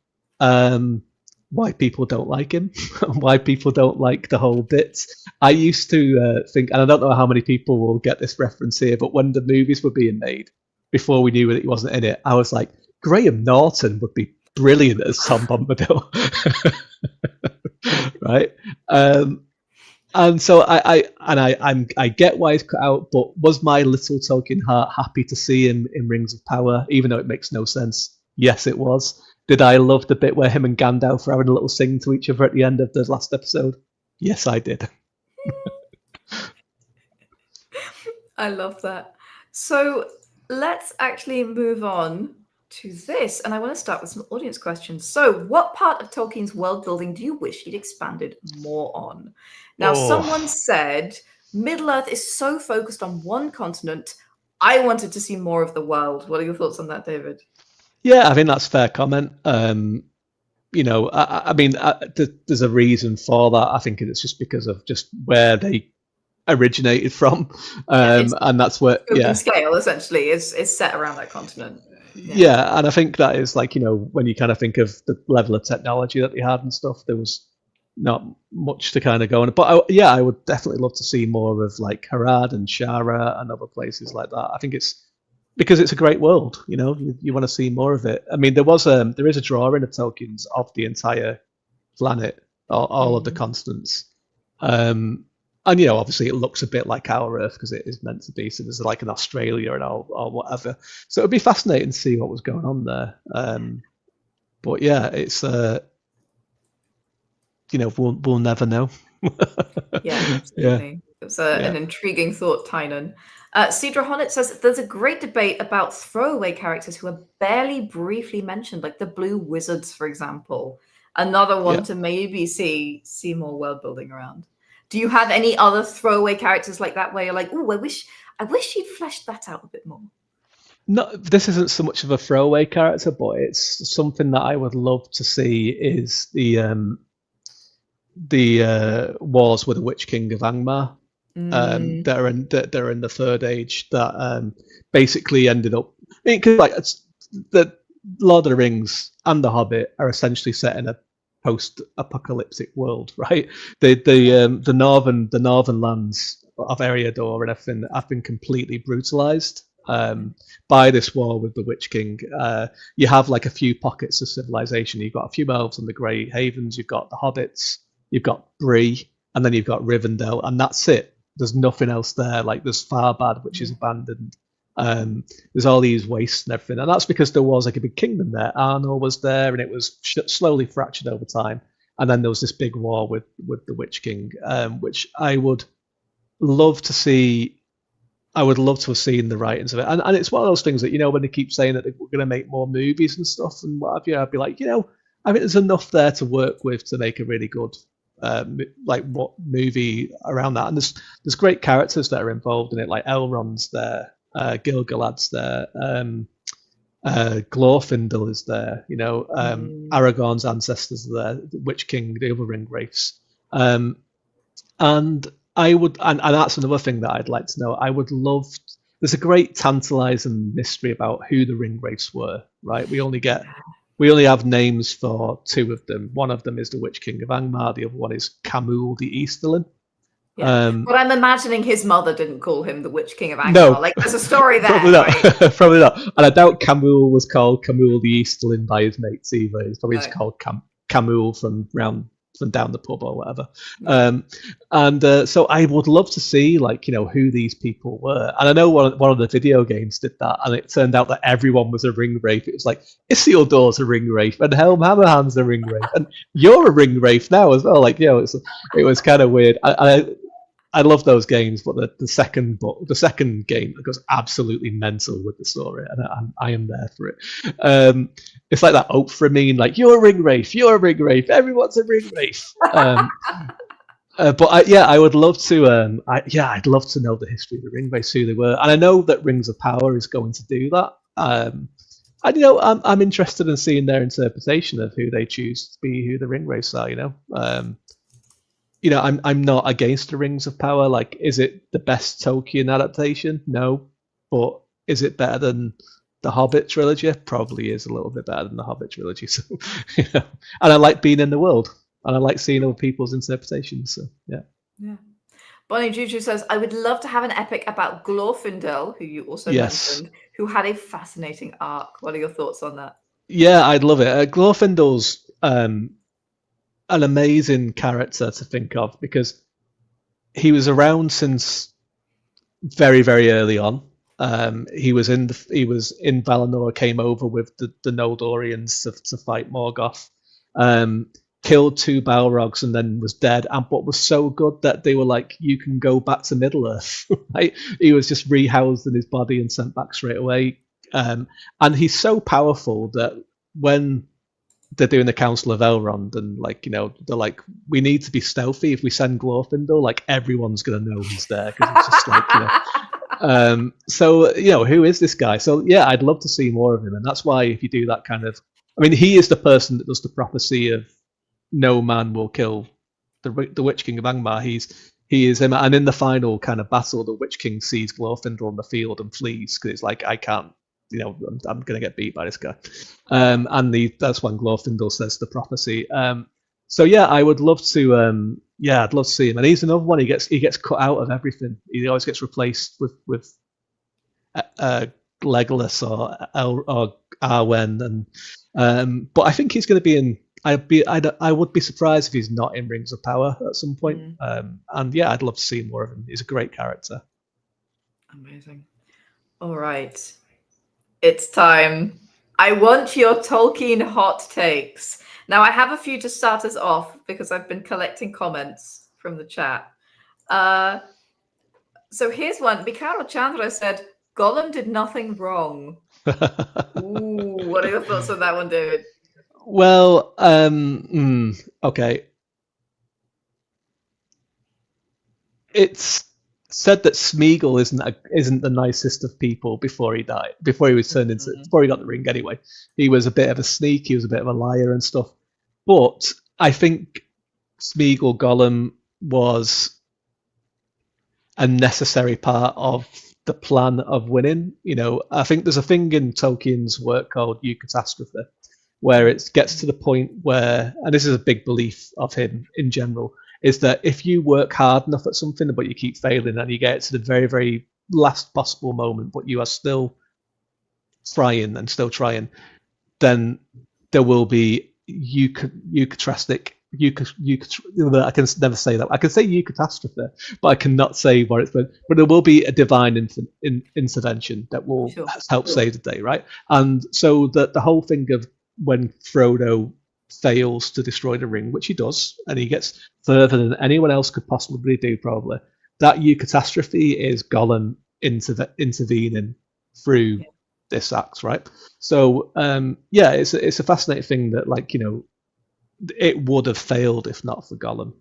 why people don't like him, why people don't like the whole bit. I used to think, and I don't know how many people will get this reference here, but when the movies were being made, before we knew that he wasn't in it, I was like, Graham Norton would be brilliant as Tom Bombadil, right? And so I get why he's cut out, but was my little Tolkien heart happy to see him in Rings of Power, even though it makes no sense? Yes, it was. Did I love the bit where him and Gandalf were having a little sing to each other at the end of the last episode? Yes, I did. I love that. So let's actually move on to this. And I want to start with some audience questions. So what part of Tolkien's world building do you wish he'd expanded more on? Now, someone said, Middle-earth is so focused on one continent. I wanted to see more of the world. What are your thoughts on that, David? Yeah, I think that's a fair comment. I mean, there's a reason for that. I think it's just because of just where they originated from, and that's where scale essentially is set around that continent. Yeah, and I think that is like when you kind of think of the level of technology that they had and stuff, there was not much to kind of go on. But I would definitely love to see more of like Harad and Shara and other places like that. I think it's because it's a great world, you want to see more of it. I mean, there is a drawing of Tolkien's of the entire planet, all of the continents. And, obviously it looks a bit like our Earth because it is meant to be. So there's like an Australia and all or whatever. So it'd be fascinating to see what was going on there. But yeah, it's, we'll never know. Yeah, absolutely. Yeah. It's an intriguing thought, Tynan. Cedra Honnet says there's a great debate about throwaway characters who are barely briefly mentioned, like the Blue Wizards, for example. Another one to maybe see more world building around. Do you have any other throwaway characters like that where you're like, oh, I wish you'd fleshed that out a bit more? No, this isn't so much of a throwaway character, but it's something that I would love to see is the wars with the Witch King of Angmar. That are in the Third Age that basically ended up. I mean, cause like the Lord of the Rings and the Hobbit are essentially set in a post-apocalyptic world, right? The northern lands of Eriador and everything have been completely brutalized by this war with the Witch King. You have like a few pockets of civilization. You've got a few elves and the Grey Havens. You've got the Hobbits. You've got Bree, and then you've got Rivendell, and that's it. There's nothing else there. Like there's Farbad, which is abandoned. There's all these wastes and everything, and that's because there was like a big kingdom there. Arnor was there, and it was slowly fractured over time. And then there was this big war with the Witch King, which I would love to see. I would love to have seen the writings of it, and it's one of those things that when they keep saying that they're going to make more movies and stuff and what have you, I'd be like, I think there's enough there to work with to make a really good like what movie around that. And there's great characters that are involved in it, like Elrond's there, Gilgalad's there, Glorfindel is there, Aragorn's ancestors are there, the Witch King, the other ring wraiths. And I would, and that's another thing that I'd like to know. I would love. There's a great tantalizing mystery about who the ring wraiths were, right? We only have names for two of them. One of them is the Witch King of Angmar. The other one is Camul the Easterling. Yeah. But I'm imagining his mother didn't call him the Witch King of Angmar. No, like there's a story there. Probably not. Right? Probably not. And I doubt Camul was called Camul the Easterling by his mates either. He's probably just called Camul from down the pub or whatever. So I would love to see who these people were. And I know one of the video games did that, and it turned out that everyone was a ring wraith. It was like Isildur's a ring wraith, and Helm Hammerhand's a ring wraith, and you're a ring wraith now as well. It was kind of weird. I love those games, but the second game goes absolutely mental with the story, and I am there for it. It's like that Oprah meme, like you're a ring wraith, everyone's a ring wraith. I would love to. I'd love to know the history of the ring wraiths, who they were, and I know that Rings of Power is going to do that. I'm interested in seeing their interpretation of who they choose to be, who the ring wraiths are. I'm not against the Rings of Power. Like, is it the best Tolkien adaptation? No. But is it better than the Hobbit trilogy? Probably is a little bit better than the Hobbit trilogy. So, and I like being in the world, and I like seeing other people's interpretations. So, yeah. Yeah. Bonnie Juju says, I would love to have an epic about Glorfindel, who you also mentioned, who had a fascinating arc. What are your thoughts on that? Yeah, I'd love it. Glorfindel's an amazing character to think of, because he was around since very, very early on. He was in Valinor, came over with the Noldorians to fight Morgoth, killed two Balrogs and then was dead. And what was so good that they were like, you can go back to Middle Earth. Right? He was just rehoused in his body and sent back straight away. And he's so powerful that when they're doing the Council of Elrond, and they're like, we need to be stealthy. If we send Glorfindel, everyone's gonna know he's there, because it's just who is this guy? So yeah, I'd love to see more of him, and that's why if you do that kind of, he is the person that does the prophecy of no man will kill the Witch King of Angmar. He is him, and in the final kind of battle, the Witch King sees Glorfindel on the field and flees, because it's like, I can't. I'm going to get beat by this guy. That's when Glorfindel says the prophecy. I would love to. I'd love to see him. And he's another one. He gets cut out of everything. He always gets replaced with Legolas or Arwen. But I think he's going to be in. I would be surprised if he's not in Rings of Power at some point. I'd love to see more of him. He's a great character. Amazing. All right. It's time. I want your Tolkien hot takes. Now, I have a few to start us off, because I've been collecting comments from the chat. So here's one. Mikhail Chandra said, Gollum did nothing wrong. Ooh, what are your thoughts on that one, David? Well, okay. It's said that Smeagol isn't the nicest of people before he died, before he got the ring anyway. He was a bit of a sneak, he was a bit of a liar and stuff. But I think Smeagol Gollum was a necessary part of the plan of winning. I think there's a thing in Tolkien's work called eucatastrophe, where it gets to the point where, and this is a big belief of him in general, is that if you work hard enough at something but you keep failing and you get to the very, very last possible moment, but you are still trying, then there will be eucatrastic. I can never say that. I can say eucatastrophe, but I cannot say what it's been. But there will be a divine intervention that will help save the day, right? And so the whole thing of when Frodo fails to destroy the ring, which he does, and he gets further than anyone else could possibly do, probably, that eucatastrophe is Gollum intervening through this act, right? So it's a fascinating thing that it would have failed if not for Gollum.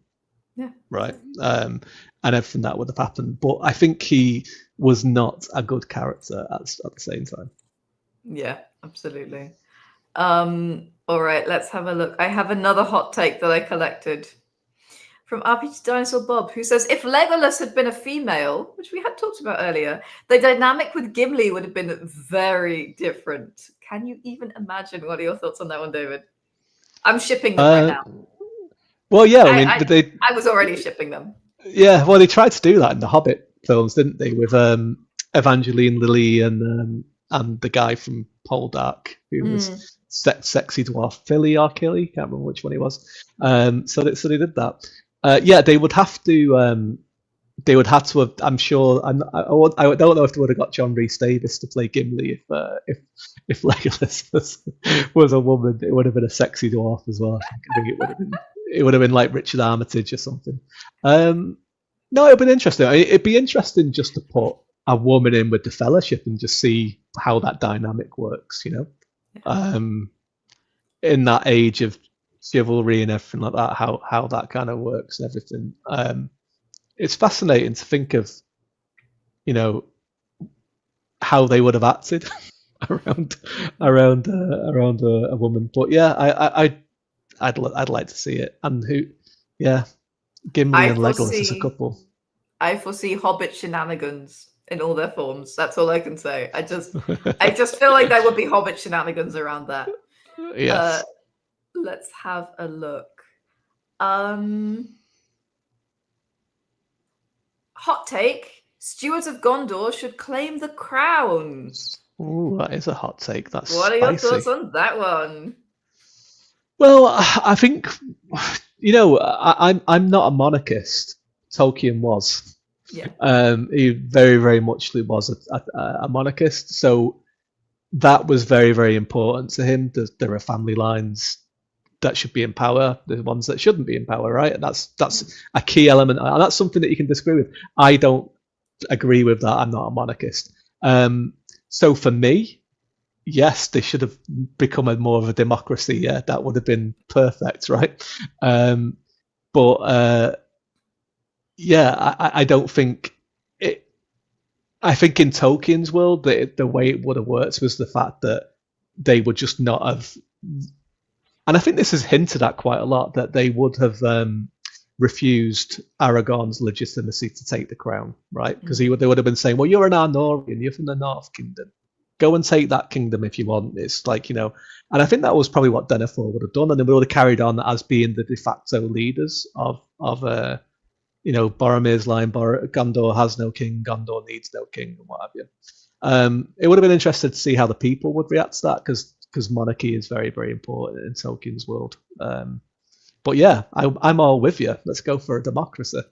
Yeah. right? And everything that would have happened. But I think he was not a good character at the same time. Yeah, absolutely. All right, let's have a look. I have another hot take that I collected from RPG Dinosaur Bob, who says if Legolas had been a female, which we had talked about earlier, the dynamic with Gimli would have been very different. Can you even imagine? What are your thoughts on that one, David? I'm shipping them right now. Well, yeah, I mean, I was already shipping them. Yeah, well, they tried to do that in the Hobbit films, didn't they? With Evangeline Lilly and the guy from Poldark, who was sexy dwarf Philly or Killy, can't remember which one he was. So they did that. Yeah, they would have to. They would have to have. I'm sure. I don't know if they would have got John Rhys Davies to play Gimli if Legolas was a woman. It would have been a sexy dwarf as well. I think it would have been like Richard Armitage or something. No, it'd been interesting. It'd be interesting just to put a woman in with the Fellowship and just see how that dynamic works. In that age of chivalry and everything like that, how that kind of works and everything. It's fascinating to think of, how they would have acted around a woman. But yeah, I'd like to see it. And Gimli and Legolas as a couple. I foresee Hobbit shenanigans in all their forms. That's all I can say. I just feel like there would be Hobbit shenanigans around that. Yes. Let's have a look. Hot take: Stewards of Gondor should claim the crown. Ooh, that is a hot take. That's what are spicy. Your thoughts on that one? Well, I think I'm not a monarchist. Tolkien was. Yeah. He very, very much was a monarchist. So that was very, very important to him. There are family lines that should be in power, the ones that shouldn't be in power, right? And that's a key element, and that's something that you can disagree with. I don't agree with that. I'm not a monarchist. So for me, yes, they should have become more of a democracy. Yeah, that would have been perfect, right? But I don't think it. I think in Tolkien's world, the way it would have worked was the fact that they would just not have. And I think this is hinted at quite a lot, that they would have refused Aragorn's legitimacy to take the crown, right? Because they would have been saying, well, you're an Arnorian, you're from the North Kingdom. Go and take that kingdom if you want. It's like, and I think that was probably what Denethor would have done, and they would have carried on as being the de facto leaders of Boromir's line, Gondor has no king, Gondor needs no king, and what have you. It would have been interesting to see how the people would react to that, because monarchy is very, very important in Tolkien's world. But yeah, I'm all with you. Let's go for a democracy.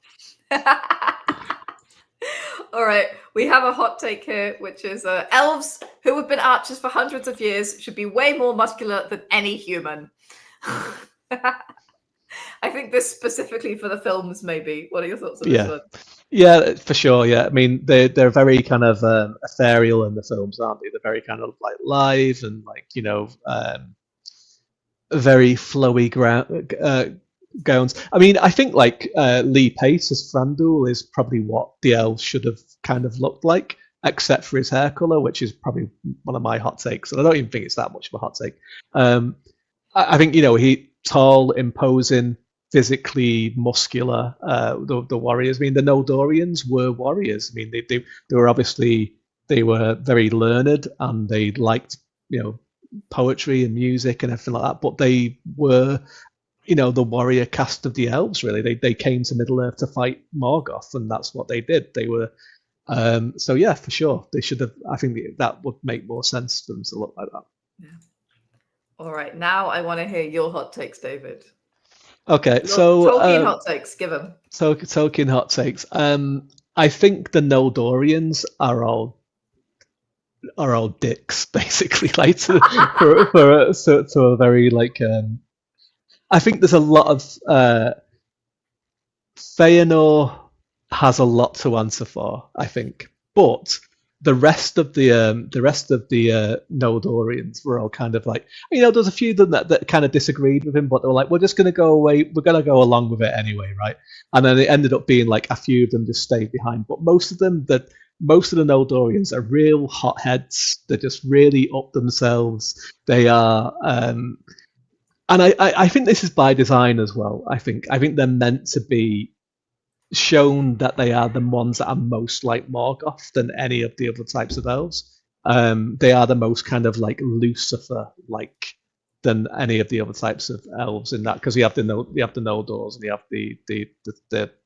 All right, we have a hot take here, which is elves who have been archers for hundreds of years should be way more muscular than any human. I think this specifically for the films, maybe. What are your thoughts on this one? Yeah, for sure. Yeah, I mean they're very kind of ethereal in the films, aren't they? They're very kind of like live and like very flowy gowns. I mean, I think like Lee Pace as Thranduil is probably what the elves should have kind of looked like, except for his hair color, which is probably one of my hot takes, and I don't even think it's that much of a hot take. I think he tall, imposing, physically muscular. The warriors. I mean, the Noldorians were warriors. I mean, they were obviously very learned and they liked poetry and music and everything like that. But they were the warrior caste of the elves. Really, they came to Middle Earth to fight Morgoth, and that's what they did. They were. So yeah, for sure, they should have. I think that would make more sense for them to look like that. Yeah. All right, now I want to hear your hot takes, David. Okay, so Tolkien hot takes, give them. Tolkien hot takes. I think the Noldorians are all dicks, basically. Like to a very like. I think there's a lot of Feanor has a lot to answer for, I think, but the rest of the Noldorians were all kind of like, there's a few of them that kind of disagreed with him, but they were like, we're just going to go away, we're going to go along with it anyway, right? And then it ended up being like a few of them just stayed behind, but most of the Noldorians are real hotheads. They're just really up themselves. They are, and I think this is by design as well. I think they're meant to be shown that they are the ones that are most like Morgoth than any of the other types of elves. They are the most kind of like Lucifer like than any of the other types of elves in that, because you have the Noldors and you have the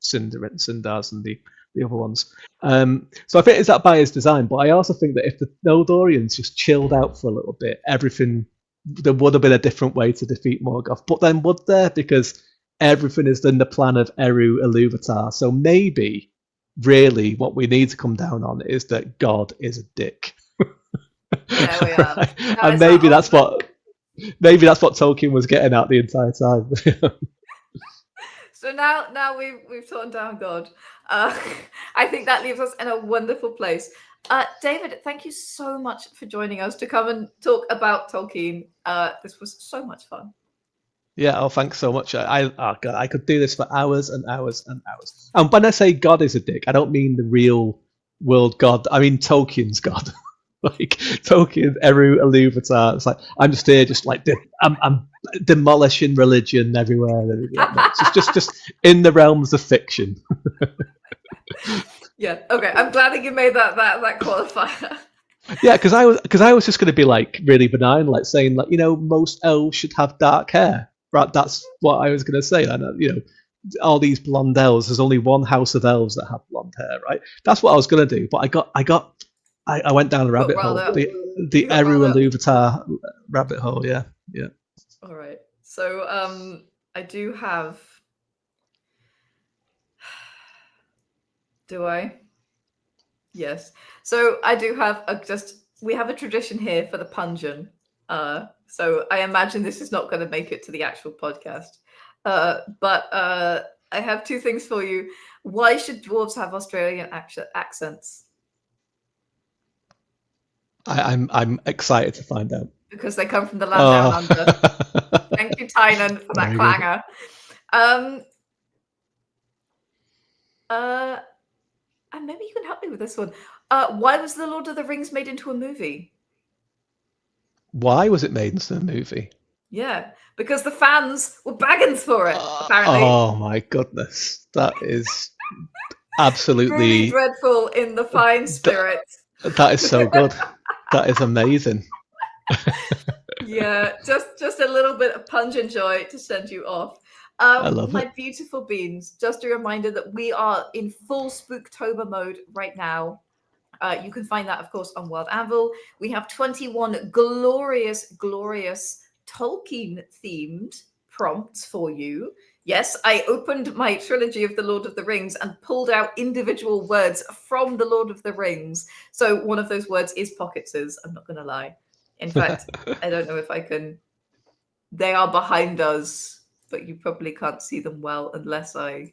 Sindars and the other ones. So I think it's that by his design, but I also think that if the Noldorians just chilled out for a little bit, there would have been a different way to defeat Morgoth. But then would there? Because everything is in the plan of Eru Ilúvatar. So maybe, really, what we need to come down on is that God is a dick. There we are. Right? And maybe that's what Tolkien was getting at the entire time. So now we've torn down God. I think that leaves us in a wonderful place. David, thank you so much for joining us to come and talk about Tolkien. This was so much fun. Yeah, oh, thanks so much. God, I could do this for hours and hours and hours. And when I say God is a dick, I don't mean the real world God. I mean Tolkien's God. Like Tolkien, Eru Ilúvatar. It's like I'm just here, just like I'm demolishing religion everywhere. No, it's just in the realms of fiction. Yeah. Okay. I'm glad that you made that qualifier. Yeah, because I was just going to be like really benign, like saying like most elves should have dark hair. Right, that's what I was going to say. And all these blonde elves. There's only one house of elves that have blonde hair, right? That's what I was going to do. But I went down a rabbit hole. The Eru Ilúvatar rabbit hole. Yeah. All right. So I do have. Do I? Yes. So I do have we have a tradition here for the Pungeon. So I imagine this is not going to make it to the actual podcast. But I have two things for you. Why should dwarves have Australian accents? I'm excited to find out. Because they come from the land down under. Thank you, Tynan, for that clanger. And maybe you can help me with this one. Why was The Lord of the Rings made into a movie? Why was it made into a movie? Yeah, because the fans were bagging for it, apparently. Oh my goodness. That is absolutely really dreadful in the fine spirit. That is so good. That is amazing. Yeah, just a little bit of pungent joy to send you off. I love my it. beautiful beans, just a reminder that we are in full Spooktober mode right now. You can find that, of course, on Wild Anvil. We have 21 glorious Tolkien-themed prompts for you. Yes, I opened my trilogy of The Lord of the Rings and pulled out individual words from The Lord of the Rings. So one of those words is pocketses, I'm not going to lie. In fact, I don't know if I can... They are behind us, but you probably can't see them well unless I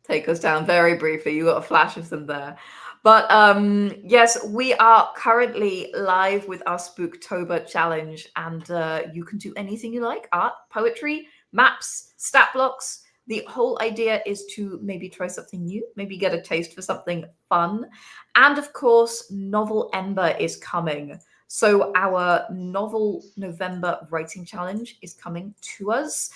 take us down very briefly. You got a flash of them there. But yes, we are currently live with our Spooktober challenge, and you can do anything you like: art, poetry, maps, stat blocks. The whole idea is to maybe try something new, maybe get a taste for something fun. And of course, Novel Ember is coming. So our Novel November writing challenge is coming to us.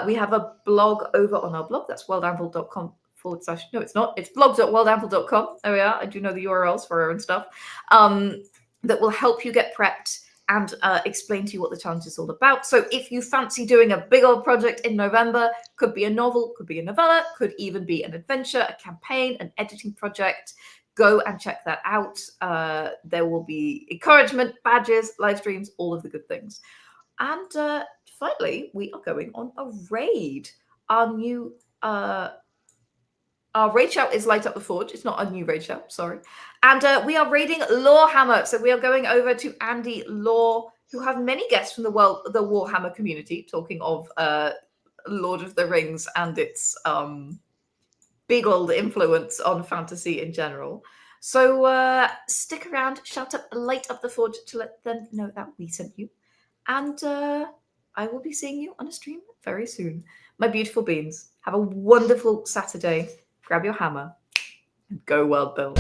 We have a blog over on our blog. That's worldanvil.com. No, it's not. It's blogs.worldanvil.com. There we are. I do know the URLs for our own stuff. That will help you get prepped and explain to you what the challenge is all about. So if you fancy doing a big old project in November, could be a novel, could be a novella, could even be an adventure, a campaign, an editing project, go and check that out. There will be encouragement, badges, live streams, all of the good things. And finally, we are going on a raid. Our new... Our raid shout is Light Up the Forge. It's not a new raid shout, sorry. And we are raiding Lorehammer. So we are going over to Andy Lore, who have many guests from the Warhammer community, talking of Lord of the Rings and its big old influence on fantasy in general. So stick around, shout up, light up the forge to let them know that we sent you. And I will be seeing you on a stream very soon. My beautiful beans, have a wonderful Saturday. Grab your hammer and go world build.